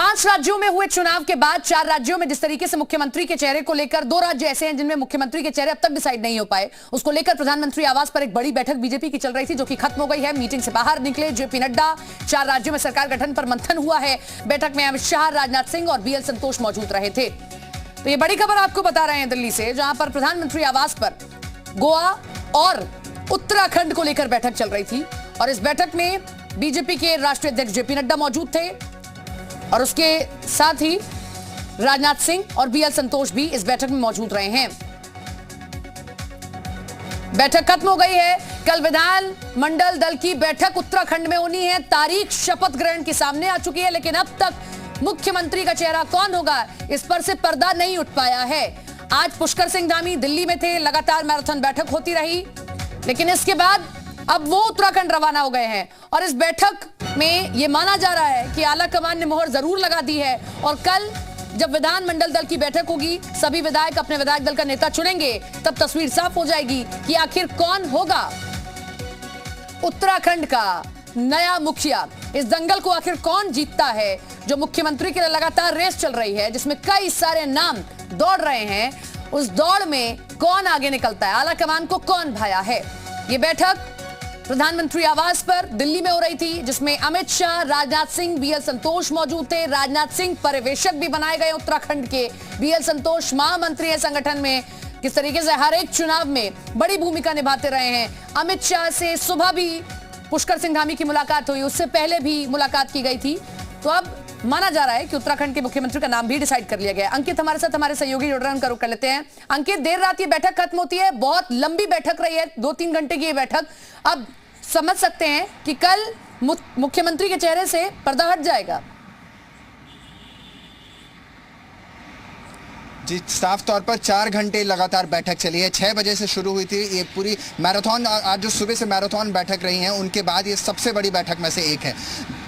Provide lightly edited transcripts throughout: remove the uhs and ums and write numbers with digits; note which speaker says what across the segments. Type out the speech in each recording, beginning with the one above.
Speaker 1: 5 राज्यों में हुए चुनाव के बाद 4 राज्यों में जिस तरीके से मुख्यमंत्री के चेहरे को लेकर 2 राज्य ऐसे हैं जिनमें मुख्यमंत्री के चेहरे अब तक डिसाइड नहीं हो पाए, उसको लेकर प्रधानमंत्री आवास पर एक बड़ी बैठक बीजेपी की चल रही थी जो कि खत्म हो गई है। मीटिंग से बाहर निकले जेपी नड्डा। 4 राज्यों में सरकार गठन पर मंथन हुआ है। बैठक में अमित शाह, राजनाथ सिंह और बीएल संतोष मौजूद रहे थे। तो ये बड़ी खबर आपको बता रहे हैं दिल्ली से, जहां पर प्रधानमंत्री आवास पर गोवा और उत्तराखंड को लेकर बैठक चल रही थी और इस बैठक में बीजेपी के राष्ट्रीय अध्यक्ष जेपी नड्डा मौजूद थे और उसके साथ ही राजनाथ सिंह और बीएल संतोष भी इस बैठक में मौजूद रहे हैं। बैठक खत्म हो गई है। कल विधान मंडल दल की बैठक उत्तराखंड में होनी है। तारीख शपथ ग्रहण की सामने आ चुकी है, लेकिन अब तक मुख्यमंत्री का चेहरा कौन होगा इस पर से पर्दा नहीं उठ पाया है। आज पुष्कर सिंह धामी दिल्ली में थे, लगातार मैराथन बैठक होती रही, लेकिन इसके बाद अब वो उत्तराखंड रवाना हो गए हैं और इस बैठक में यह माना जा रहा है कि आला कमान ने मोहर जरूर लगा दी है और कल जब विधानमंडल दल की बैठक होगी, सभी विधायक अपने विधायक दल का नेता चुनेंगे, तब तस्वीर साफ हो जाएगी कि आखिर कौन होगा उत्तराखंड का नया मुखिया। इस दंगल को आखिर कौन जीतता है जो मुख्यमंत्री के लिए लगातार रेस चल रही है, जिसमें कई सारे नाम दौड़ रहे हैं। उस दौड़ में कौन आगे निकलता है, आला कमान को कौन भाया है। ये बैठक प्रधानमंत्री आवास पर दिल्ली में हो रही थी, जिसमें अमित शाह, राजनाथ सिंह, बीएल संतोष मौजूद थे। राजनाथ सिंह पर्यवेक्षक भी बनाए गए उत्तराखंड के, बीएल संतोष महामंत्री है संगठन में, किस तरीके से हर एक चुनाव में बड़ी भूमिका निभाते रहे हैं। अमित शाह से सुबह भी पुष्कर सिंह धामी की मुलाकात हुई, उससे पहले भी मुलाकात की गई थी। तो अब माना जा रहा है कि उत्तराखंड के मुख्यमंत्री का नाम भी डिसाइड कर लिया गया है। अंकित हमारे साथ, हमारे सहयोगी जुड़ रहे हैं, उनका रुख कर लेते हैं। अंकित, देर रात ये बैठक खत्म होती है, बहुत लंबी बैठक रही है, 2-3 घंटे की ये बैठक। अब समझ सकते हैं कि कल मुख्यमंत्री के चेहरे से पर्दा हट जाएगा।
Speaker 2: जी, साफ तौर पर 4 घंटे लगातार बैठक चली है। 6 बजे से शुरू हुई थी ये पूरी मैराथन। आज जो सुबह से मैराथन बैठक रही हैं, उनके बाद ये सबसे बड़ी बैठक में से एक है,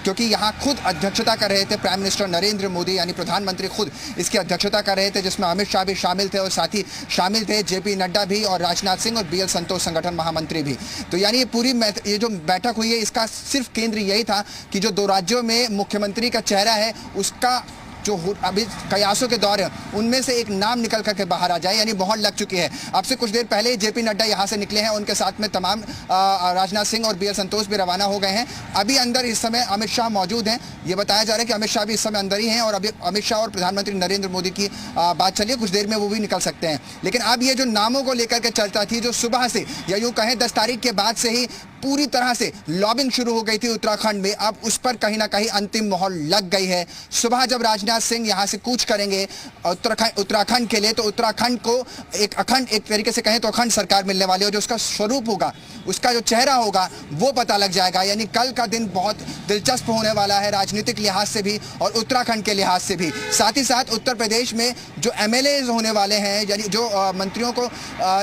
Speaker 2: क्योंकि यहाँ खुद अध्यक्षता कर रहे थे प्राइम मिनिस्टर नरेंद्र मोदी, यानी प्रधानमंत्री खुद इसकी अध्यक्षता कर रहे थे, जिसमें अमित शाह भी शामिल थे और साथ ही शामिल थे जेपी नड्डा भी और राजनाथ सिंह और बीएल संतोष संगठन महामंत्री भी। तो यानी ये जो बैठक हुई है, इसका सिर्फ केंद्र यही था कि जो 2 राज्यों में मुख्यमंत्री का चेहरा है, उसका जो अभी कयासों के दौर है, उनमें से एक नाम निकल करके बाहर आ जाए। यानी मोहर लग चुकी है। अब से कुछ देर पहले जेपी नड्डा यहाँ से निकले हैं, उनके साथ में तमाम राजनाथ सिंह और बीएल संतोष भी रवाना हो गए हैं। अभी अंदर इस समय अमित शाह मौजूद हैं। ये बताया जा रहा है कि अमित शाह भी इस समय अंदर ही हैं और अभी अमित शाह और प्रधानमंत्री नरेंद्र मोदी की बात चली है, कुछ देर में वो भी निकल सकते हैं। लेकिन अब ये जो नामों को लेकर के चर्चा थी, जो सुबह से या यूँ कहें 10 तारीख के बाद से ही पूरी तरह से लॉबिंग शुरू हो गई थी उत्तराखंड में, अब उस पर कहीं ना कहीं अंतिम मोहर लग गई है। सुबह जब राजनाथ सिंह यहाँ से कूच करेंगे उत्तराखंड के लिए, तो उत्तराखंड को एक तरीके से कहें तो अखंड सरकार मिलने वाली है। जो उसका स्वरूप होगा, उसका जो चेहरा होगा, वो पता लग जाएगा। यानी कल का दिन बहुत दिलचस्प होने वाला है, राजनीतिक लिहाज से भी और उत्तराखंड के लिहाज से भी। साथ ही साथ उत्तर प्रदेश में जो एमएलए होने वाले हैं, यानी जो मंत्रियों को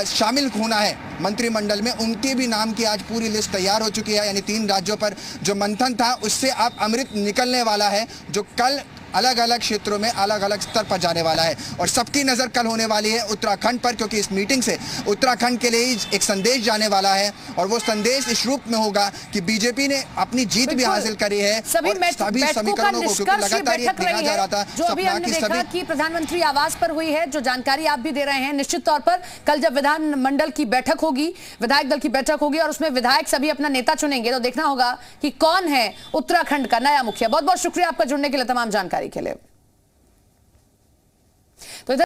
Speaker 2: शामिल होना है मंत्रिमंडल में, उनके भी नाम की आज पूरी लिस्ट तैयार हो चुकी है। यानी 3 राज्यों पर जो मंथन था, उससे अब अमृत निकलने वाला है, जो कल अलग अलग क्षेत्रों में अलग अलग स्तर पर जाने वाला है। और सबकी नज़र कल होने वाली है उत्तराखंड पर, क्योंकि इस मीटिंग से उत्तराखंड के लिए एक संदेश जाने वाला है और वो संदेश इस रूप में होगा कि बीजेपी ने अपनी जीत भी हासिल करी है।
Speaker 1: सभी समीकरणों को लगातार ये देखा जा रहा था, जो अभी हमने देखा कि प्रधानमंत्री आवास पर हुई है, जो जानकारी आप भी दे रहे हैं। निश्चित तौर पर कल जब विधानमंडल की बैठक होगी, विधायक दल की बैठक होगी और उसमें विधायक सभी अपना नेता चुनेंगे, तो देखना होगा कि कौन है उत्तराखंड का नया मुखिया। बहुत बहुत शुक्रिया आपका जुड़ने के लिए, तमाम जानकारी के लिए।